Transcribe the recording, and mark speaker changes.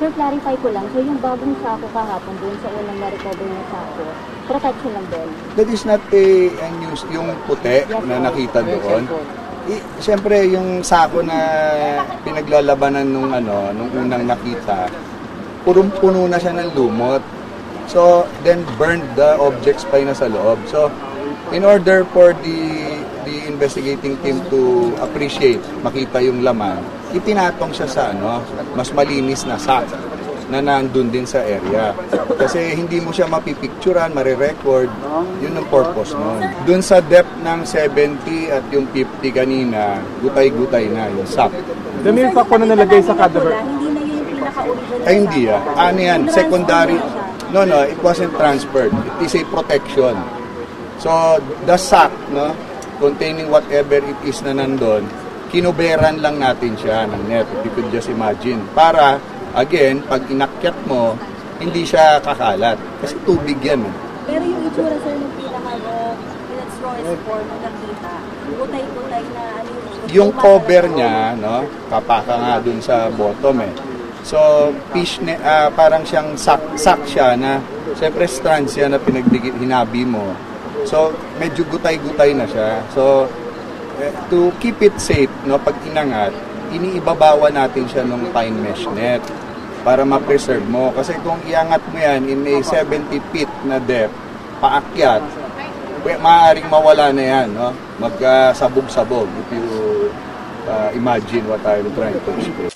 Speaker 1: Sir, clarify ko lang. So, yung bagong sako kahapon doon sa unang na-recover na sako, protection lang doon?
Speaker 2: That is not a news. Yung puti na nakita doon. Siyempre, yung sako na pinaglalabanan nung unang nakita, punong-puno na siya ng lumot. So, then burned the objects pa na sa loob. So, in order for the investigating team to appreciate, makita yung laman, itinatong siya sa mas malinis na sack na nandun din sa area. Kasi hindi mo siya mapipicturan, marirecord, yun ang purpose nun. Dun sa depth ng 70 at yung 50 kanina, gutay-gutay na yung sack.
Speaker 3: The milk pack po na nalagay sa cadaver?
Speaker 1: Hindi na yun yung pinaka-original.
Speaker 2: Ay, hindi Ano yan? Secondary. No, it wasn't transferred. It is a protection. So, the sack, containing whatever it is na nandun, kinuberan lang natin siya ng net, if you could just imagine. Para, again, pag inakyat mo, hindi siya kakalat. Kasi tubig yan.
Speaker 1: Pero yung itsura, sir, ng pinaka-strongest form na nakita, gutay-gutay na
Speaker 2: yung cover niya, kapaka nga dun sa bottom So, parang siyang sack siya na, siyempre strands siya na pinagdikit, hinabi mo. So, medyo gutay-gutay na siya. So, to keep it safe, pag inangat, iniibabawa natin siya ng pine mesh net para ma-preserve mo. Kasi kung iangat mo yan in a 70 feet na depth, paakyat, maaaring mawala na yan, magkasabog-sabog if you imagine what I'm trying to explain.